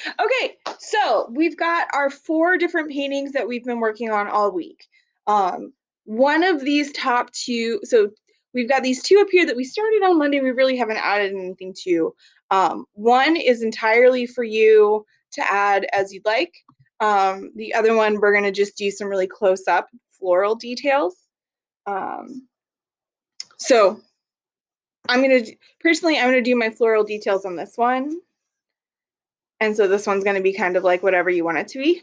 Okay, so we've got our 4 different paintings that we've been working on all week. One of these top 2, so we've got these 2 up here that we started on Monday. We really haven't added anything to. One is entirely for you to add as you'd like. The other one, we're going to just do some really close-up floral details. So I'm going to do my floral details on this one. And so this one's going to be kind of like whatever you want it to be.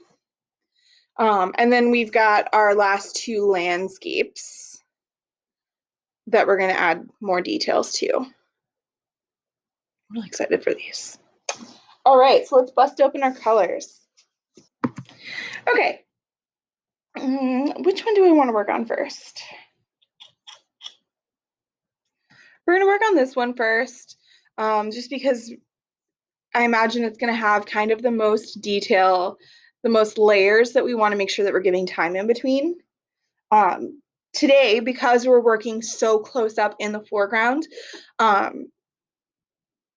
And then we've got our last 2 landscapes that we're going to add more details to. I'm really excited for these. All right, so let's bust open our colors. Okay, which one do we want to work on first? We're going to work on this one first, just because I imagine it's going to have kind of the most detail, the most layers that we want to make sure that we're giving time in between. Today, because we're working so close up in the foreground,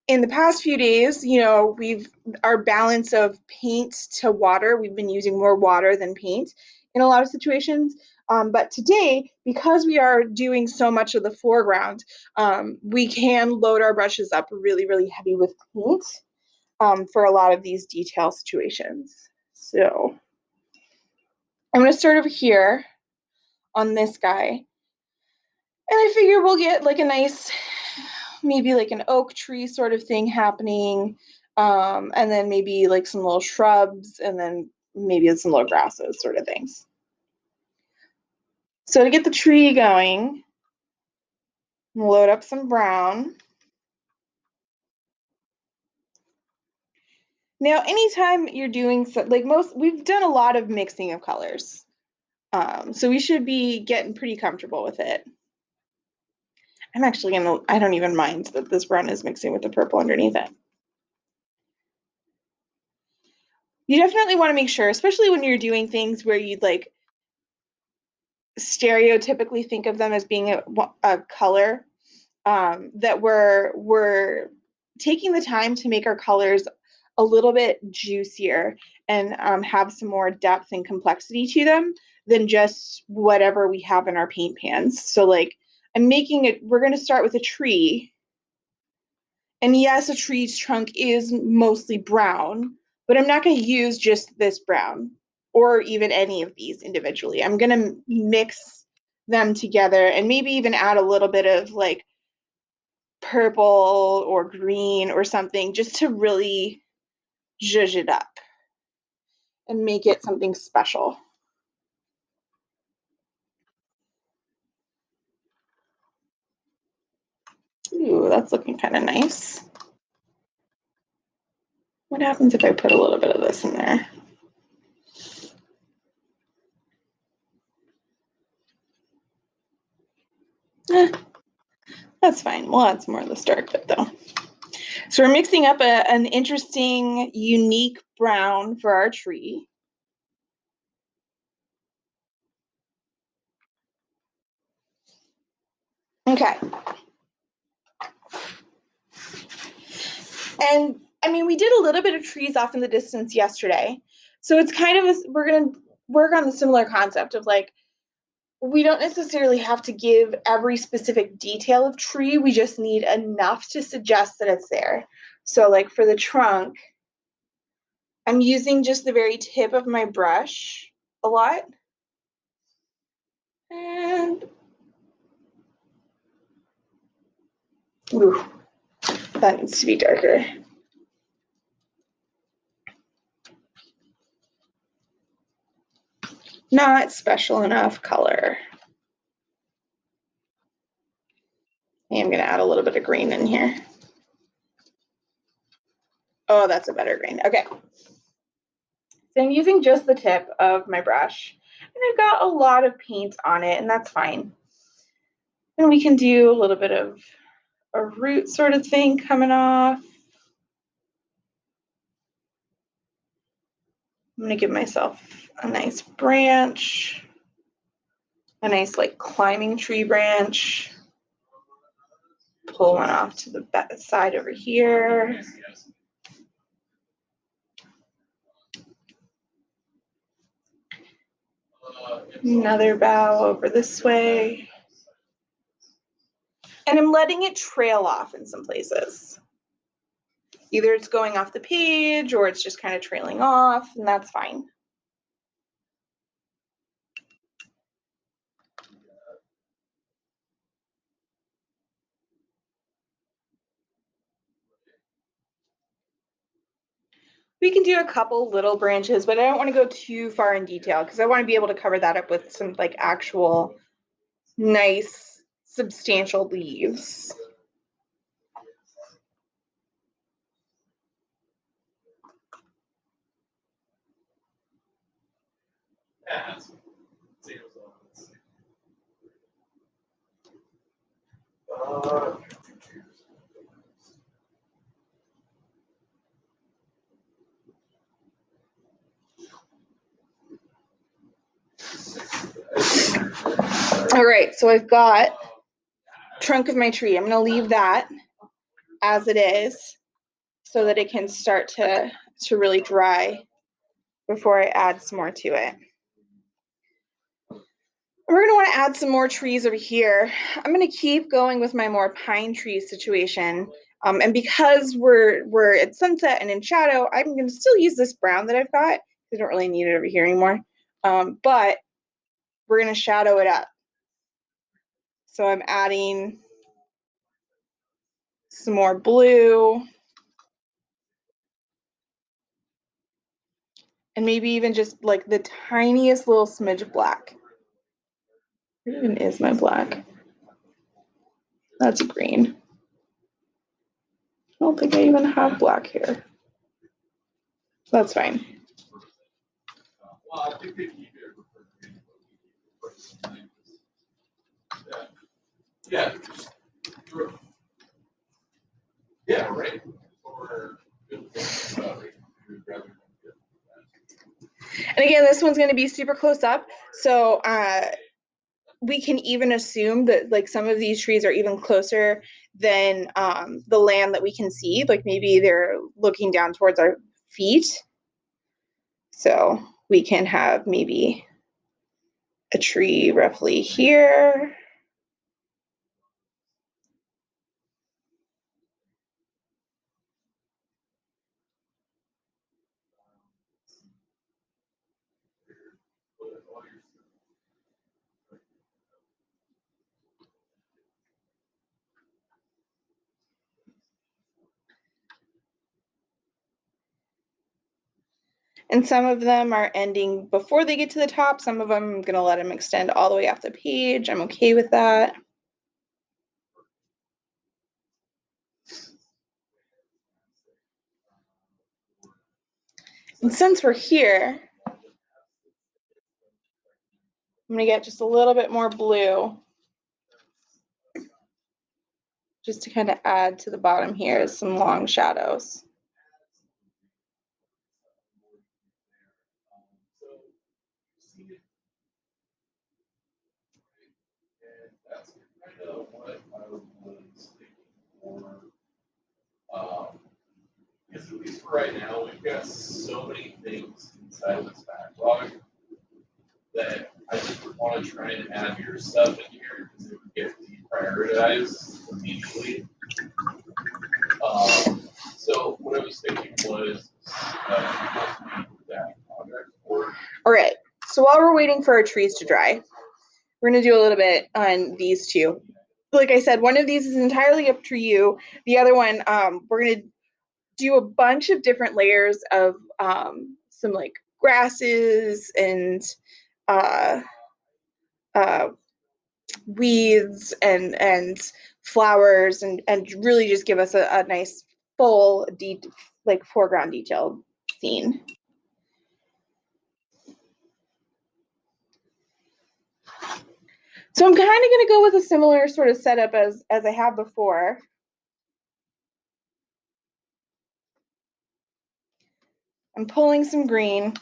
in the past few days, you know, our balance of paint to water, we've been using more water than paint in a lot of situations. But today, because we are doing so much of the foreground, we can load our brushes up really, really heavy with paint for a lot of these detail situations. So I'm going to start over here on this guy. And I figure we'll get like a nice, maybe like an oak tree sort of thing happening. And then maybe like some little shrubs, and then maybe some little grasses sort of things. So to get the tree going, load up some brown. Now, anytime you're doing we've done a lot of mixing of colors. So we should be getting pretty comfortable with it. I don't even mind that this brown is mixing with the purple underneath it. You definitely want to make sure, especially when you're doing things where you'd like stereotypically think of them as being a color, that we're taking the time to make our colors a little bit juicier and have some more depth and complexity to them than just whatever we have in our paint pans. So like we're going to start with a tree. And yes, a tree's trunk is mostly brown, but I'm not going to use just this brown or even any of these individually. I'm going to mix them together and maybe even add a little bit of like purple or green or something just to really zhuzh it up and make it something special. Ooh, that's looking kind of nice. What happens if I put a little bit of this in there? That's fine. We'll add some more of this dark bit though. So we're mixing up an interesting, unique brown for our tree. Okay. And I mean, we did a little bit of trees off in the distance yesterday. So it's kind of, we're going to work on the similar concept of like, we don't necessarily have to give every specific detail of tree. We just need enough to suggest that it's there. So like for the trunk, I'm using just the very tip of my brush a lot. And ooh, that needs to be darker. Not special enough color. I am going to add a little bit of green in here. Oh, that's a better green. Okay. So I'm using just the tip of my brush, and I've got a lot of paint on it, and that's fine. And we can do a little bit of a root sort of thing coming off. I'm going to give myself a nice branch, a nice like climbing tree branch. Pull one off to the side over here. Another bow over this way. And I'm letting it trail off in some places. Either it's going off the page or it's just kind of trailing off, and that's fine. We can do a couple little branches, but I don't want to go too far in detail because I want to be able to cover that up with some like actual nice substantial leaves. All right, so I've got trunk of my tree. I'm going to leave that as it is so that it can start to really dry before I add some more to it. We're going to want to add some more trees over here. I'm going to keep going with my more pine tree situation. And because we're at sunset and in shadow, I'm going to still use this brown that I've got. I don't really need it over here anymore. But we're going to shadow it up. So I'm adding some more blue. And maybe even just like the tiniest little smidge of black. Where even is my black? That's green. I don't think I even have black here. That's fine. Yeah. Yeah, right. And again, this one's going to be super close up. So we can even assume that like some of these trees are even closer than the land that we can see. Like maybe they're looking down towards our feet. So we can have maybe a tree roughly here. And some of them are ending before they get to the top. Some of them I'm going to let them extend all the way off the page. I'm okay with that. And since we're here, I'm going to get just a little bit more blue just to kind of add to the bottom here some long shadows. That's kind of what I was thinking for. Because at least for right now, we've got so many things inside of this backlog that I just would want to try and add your stuff in here because it would get deprioritized immediately. So what I was thinking was that project board. All right, so while we're waiting for our trees to dry, we're going to do a little bit on these two. Like I said, one of these is entirely up to you. The other one, we're going to do a bunch of different layers of some like grasses and weeds and flowers and really just give us a nice full like foreground detailed scene. So I'm kind of going to go with a similar sort of setup as I have before. I'm pulling some green.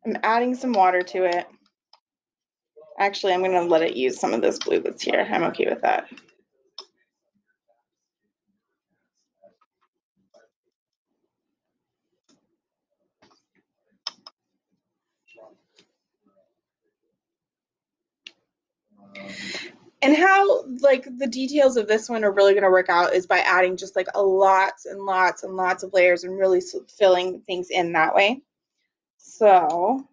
I'm adding some water to it. Actually, I'm going to let it use some of this blue that's here. I'm okay with that. And how like the details of this one are really going to work out is by adding just like a lots and lots and lots of layers and really filling things in that way. So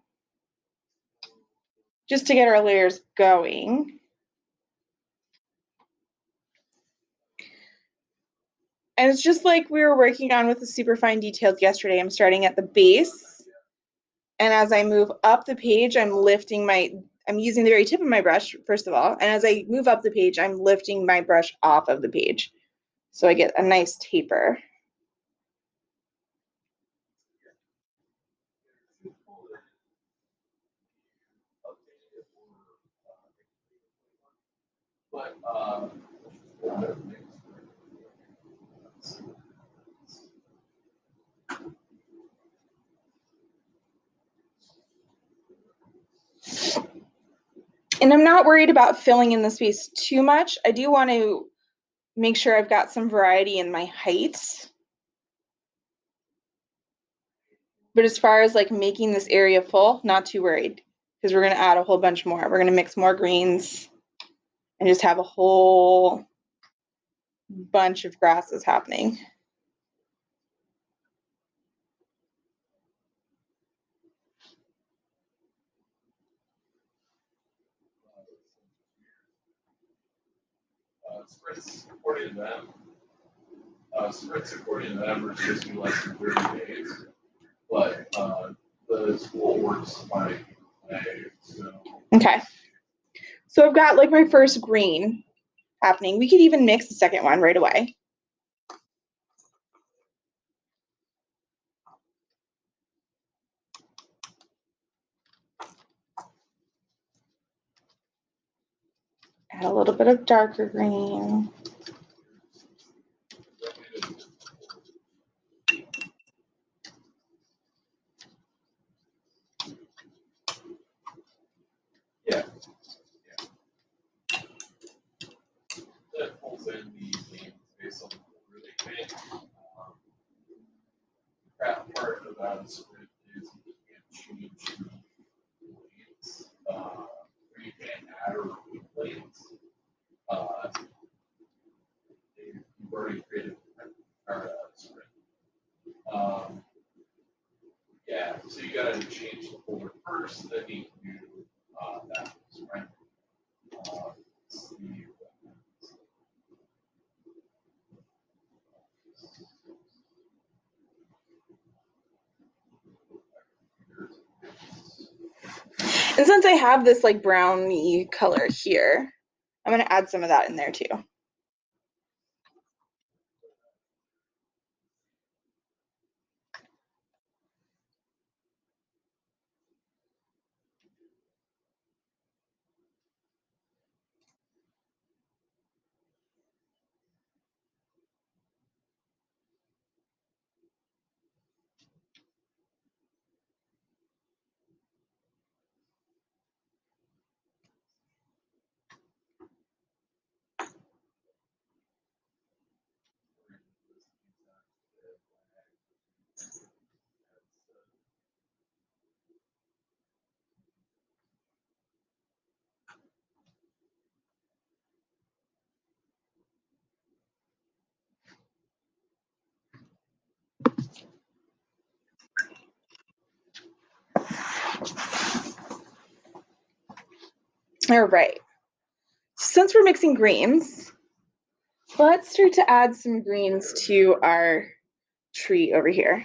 just to get our layers going. And it's just like we were working on with the super fine details yesterday. I'm starting at the base. And as I move up the page, I'm using the very tip of my brush, first of all. And as I move up the page, I'm lifting my brush off of the page. So I get a nice taper. But And I'm not worried about filling in the space too much. I do want to make sure I've got some variety in my height. But as far as like making this area full, not too worried because we're going to add a whole bunch more. We're going to mix more greens and just have a whole bunch of grasses happening. sprints according to them. Sprints according to them are supposed to be less than 30 days. But the school works like so. Okay. So I've got like my first green happening. We could even mix the second one right away. Add a little bit of darker green. Yeah. That pulls in the games based on the really big. Crap part about a script is you can't change the lanes. You can't add or remove lanes. You've already created a script. Yeah, so you gotta change the folder first, then you can do that, right? And since I have this like browny color here, I'm going to add some of that in there too. All right. Since we're mixing greens, let's start to add some greens to our tree over here.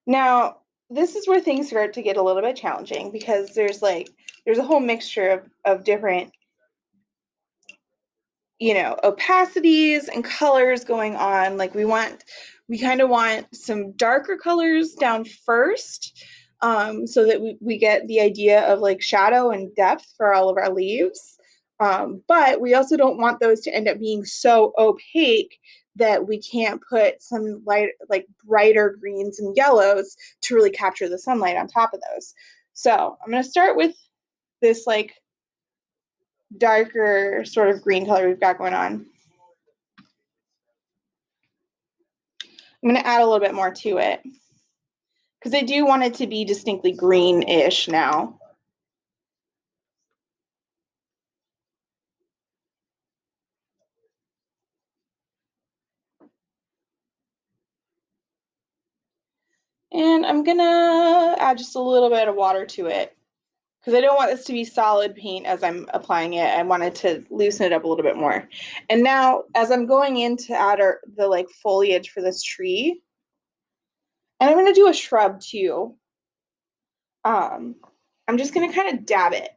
Now, this is where things start to get a little bit challenging because there's a whole mixture of different opacities and colors going on. Like we kind of want some darker colors down first, so that we get the idea of like shadow and depth for all of our leaves. But we also don't want those to end up being so opaque that we can't put some light, like brighter greens and yellows to really capture the sunlight on top of those. So I'm going to start with this like darker sort of green color we've got going on. I'm going to add a little bit more to it because I do want it to be distinctly greenish now. And I'm gonna add just a little bit of water to it because I don't want this to be solid paint as I'm applying it. I wanted to loosen it up a little bit more. And now as I'm going in to add the like foliage for this tree, and I'm gonna do a shrub too. I'm just gonna kind of dab it.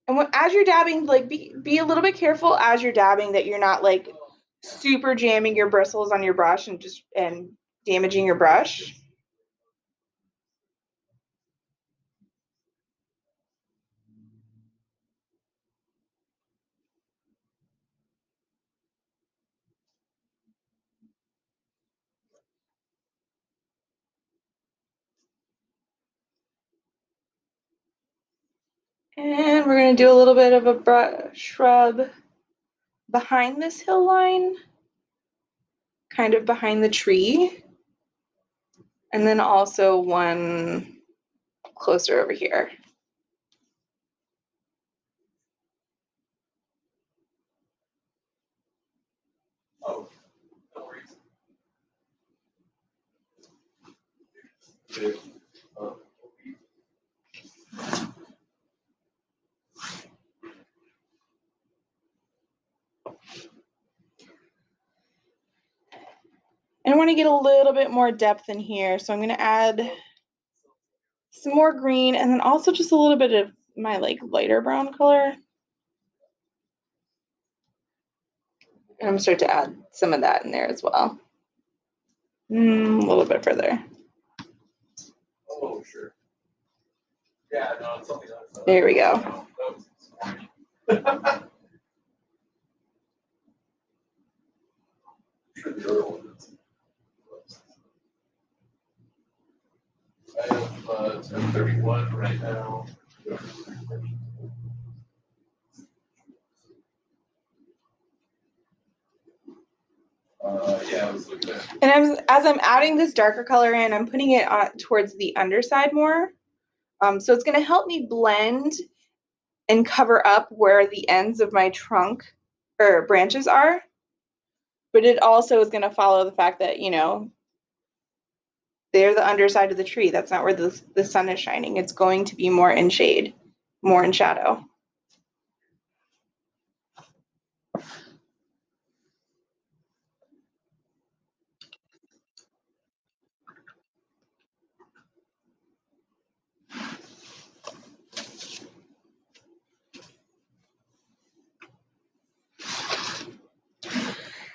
And as you're dabbing, like be a little bit careful as you're dabbing that you're not like super jamming your bristles on your brush and damaging your brush. And we're going to do a little bit of a shrub behind this hill line, kind of behind the tree. And then also one closer over here. Oh, no worries. And I want to get a little bit more depth in here, so I'm going to add some more green and then also just a little bit of my like lighter brown color. And I'm going to start to add some of that in there as well. A little bit further. Oh, sure. Yeah, no, it's something else. There we go. I have 10:31 right now. Yeah, I was looking at. And as I'm adding this darker color in, I'm putting it towards the underside more. So it's going to help me blend and cover up where the ends of my trunk or branches are. But it also is going to follow the fact that, you know, they're the underside of the tree. That's not where the sun is shining. It's going to be more in shade, more in shadow.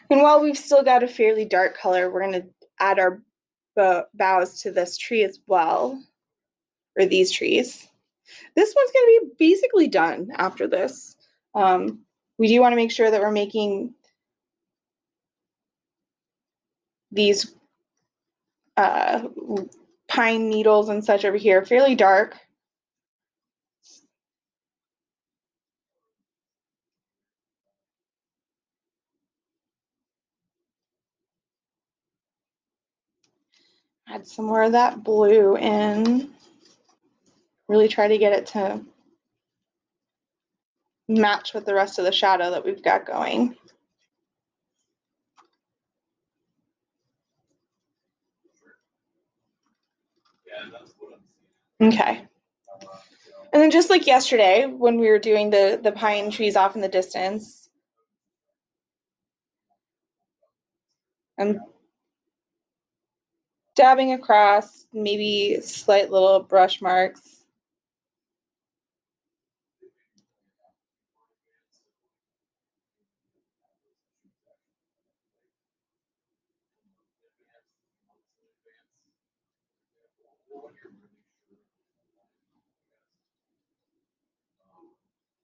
And while we've still got a fairly dark color, we're going to add our boughs to this tree as well, or these trees. This one's going to be basically done after this. We do want to make sure that we're making these pine needles and such over here fairly dark. Add some more of that blue in. Really try to get it to match with the rest of the shadow that we've got going. Yeah, that's what I'm seeing. Okay. And then just like yesterday, when we were doing the pine trees off in the distance, I'm dabbing across, maybe slight little brush marks.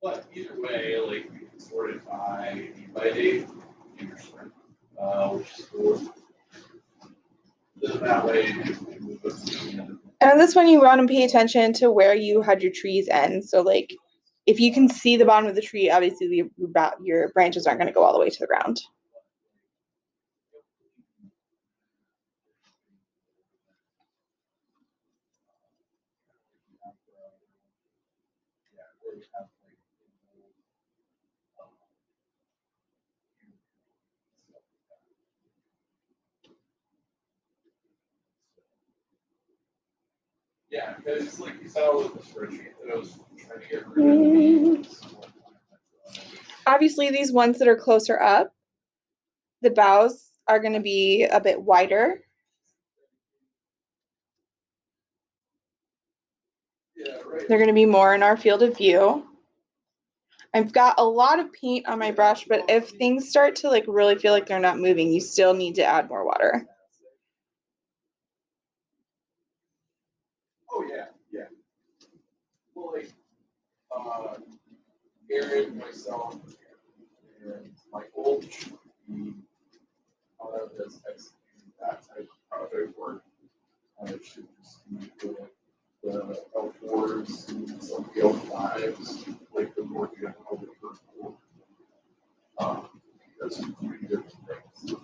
But either way, like we can sort it by date, which is cool. Then that way, And this one you want to pay attention to where you had your trees end. So like if you can see the bottom of the tree, obviously your branches aren't going to go all the way to the ground. Yeah, because like you saw with the spreadsheet that I was trying to get rid of the weeds. Obviously, these ones that are closer up, the boughs are going to be a bit wider. Yeah, right. They're going to be more in our field of view. I've got a lot of paint on my brush, but if things start to like really feel like they're not moving, you still need to add more water. Oh yeah, yeah. Well, like Aaron, myself, and Michael, we has executed that type of project work. It should just be the L4s and some L5s, like the more general, the first four. That's three different things.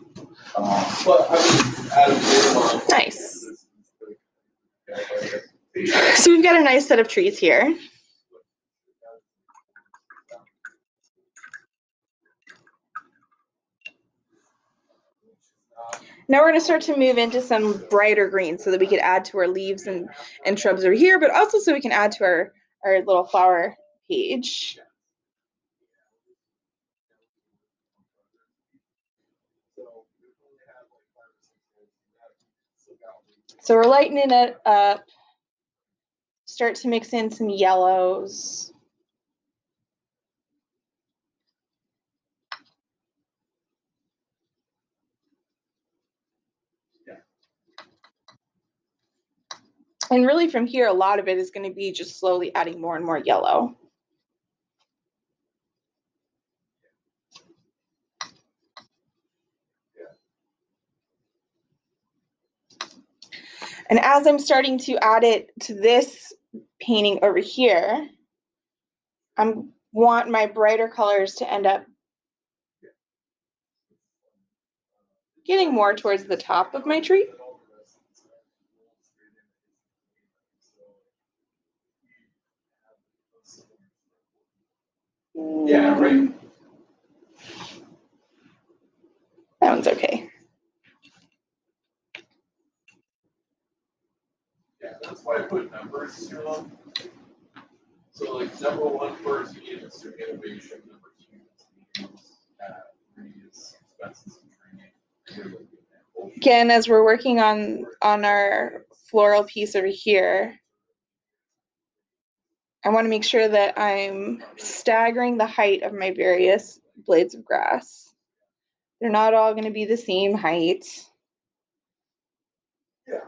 But I mean, Adam, nice. So we've got a nice set of trees here. Now we're going to start to move into some brighter greens so that we could add to our leaves and shrubs over here, but also so we can add to our little flower page. So we're lightening it up, start to mix in some yellows. And really from here, a lot of it is going to be just slowly adding more and more yellow. And as I'm starting to add it to this painting over here, I want my brighter colors to end up getting more towards the top of my tree. Yeah, right. That one's okay. Yeah, that's why I put numbers to them. So like number one for is through innovation, number two is three is expenses and training. Again, as we're working on our floral piece over here, I want to make sure that I'm staggering the height of my various blades of grass. They're not all going to be the same height. Yeah.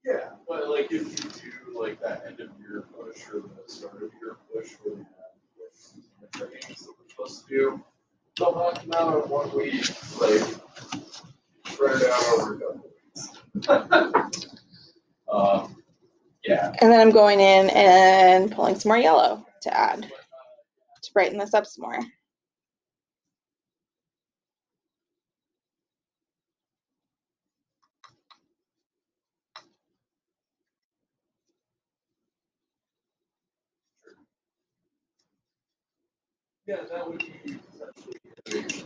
Yeah, but like if you do like that end of year push or the start of year push where you have the trainings that we're supposed to do, don't knock them out in 1 week, like spread it out over a couple weeks. Yeah. And then I'm going in and pulling some more yellow to add to brighten this up some more. Yeah, that would be essentially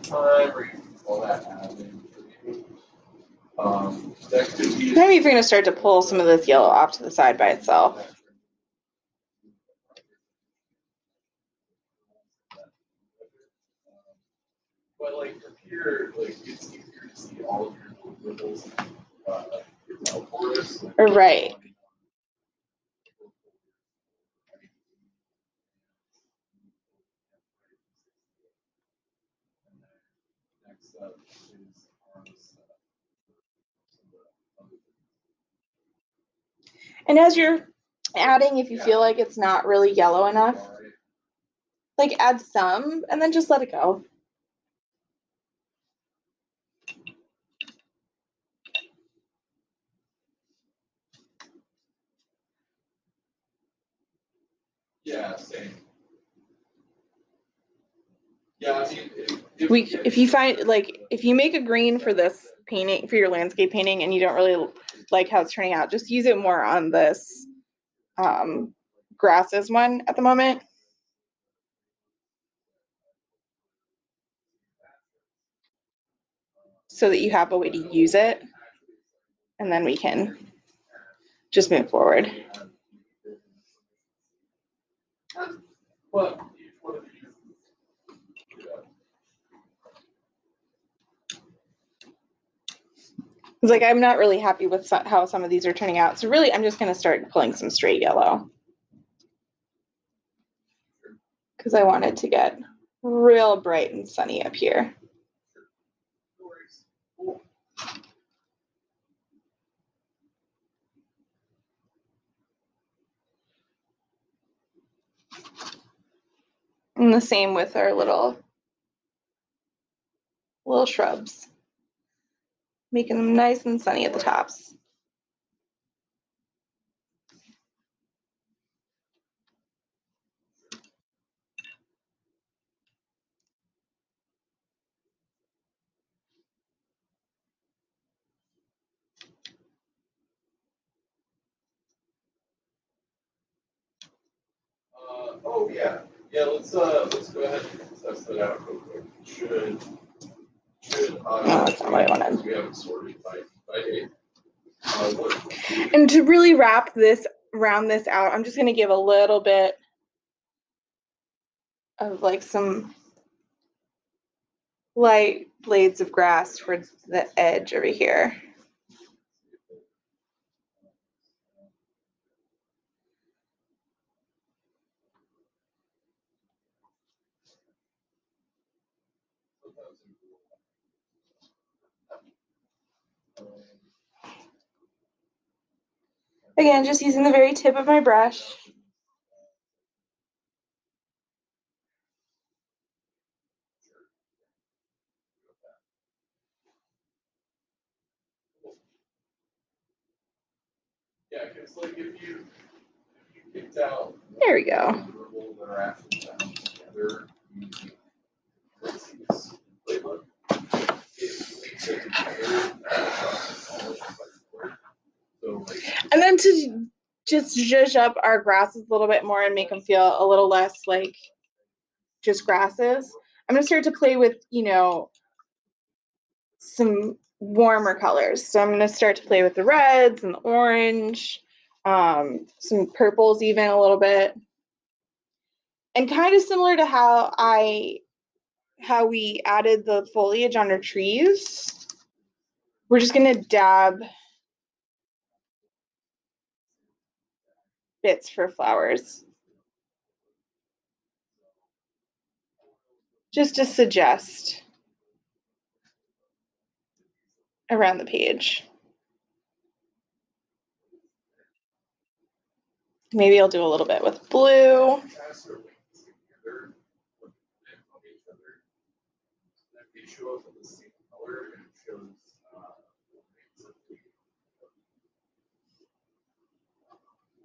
time or you can call that admin. That could be. Maybe if you're going to start to pull some of this yellow off to the side by itself. But like from here, like it's easier to see all of your ripples. Right. And as you're adding, if you feel like it's not really yellow enough, like add some and then just let it go. Yeah, same. Yeah, I mean, if you find, like, if you make a green for this painting, for your landscape painting, and you don't really like how it's turning out, just use it more on this grasses one at the moment. So that you have a way to use it, and then we can just move forward. But It's like I'm not really happy with how some of these are turning out. So really, I'm just going to start pulling some straight yellow because I want it to get real bright and sunny up here. And the same with our little shrubs, making them nice and sunny at the tops. oh yeah, let's go ahead and test that out real quick. Should No, that's not what I wanted. We haven't sorted by date. And to really round this out, I'm just going to give a little bit of like some light blades of grass towards the edge over here. Again, just using the very tip of my brush. Yeah, because like if you picked out there we go. That are actually found together using playbook, and then to just zhuzh up our grasses a little bit more and make them feel a little less like just grasses, I'm going to start to play with, some warmer colors. So I'm going to start to play with the reds and the orange, some purples even a little bit. And kind of similar to how we added the foliage on our trees, we're just going to dab bits for flowers. Just to suggest around the page. Maybe I'll do a little bit with blue.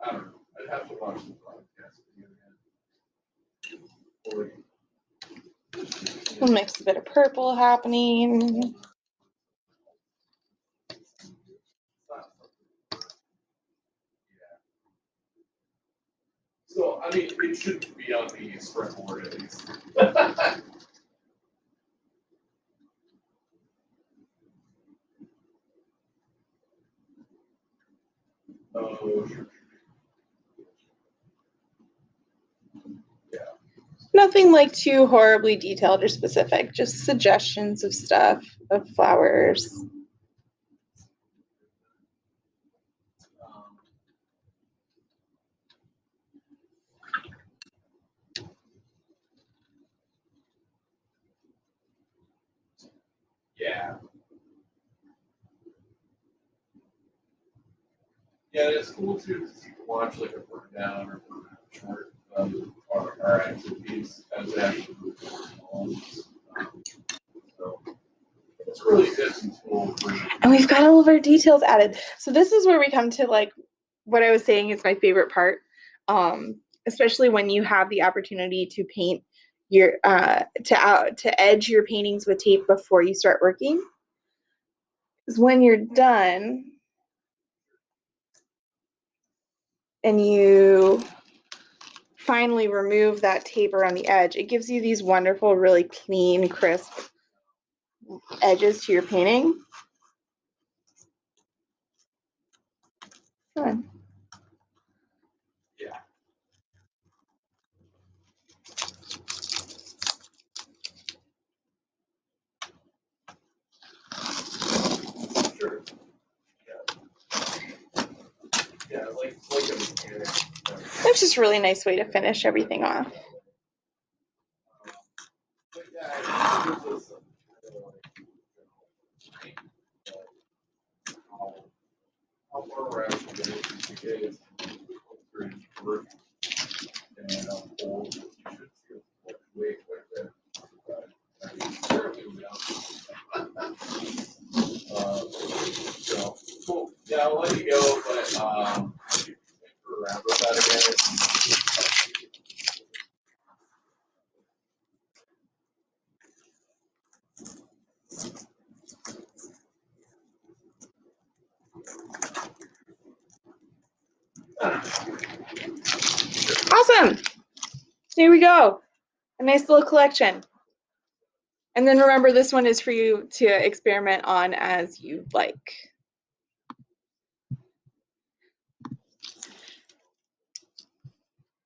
I don't know. I'd have to watch the podcast again. We'll mix a bit of purple happening. So, I mean, it should be on the spreadboard at least. Oh, sure. Yeah. Nothing like too horribly detailed or specific, just suggestions of stuff, of flowers. Yeah. Yeah, it's cool too to watch like a burn down or burn out short of our activities as they actually move forward. So it's a really good tool. And we've got all of our details added. So this is where we come to like what I was saying is my favorite part. especially when you have the opportunity to paint your to edge your paintings with tape before you start working, is when you're done and you finally remove that tape around the edge, it gives you these wonderful, really clean, crisp edges to your painting. Fun. Yeah. Sure. Yeah, like a mechanic. That's just a really nice way to finish everything off. But yeah, it gives us some kind of like, how far we're actually going to get is through work and hold, you should see it fluctuate quite a bit. But I mean, certainly we don't. So, cool. Yeah, I'll let you go, but you can remember that again. Awesome. Here we go. A nice little collection. And then remember, this one is for you to experiment on as you like.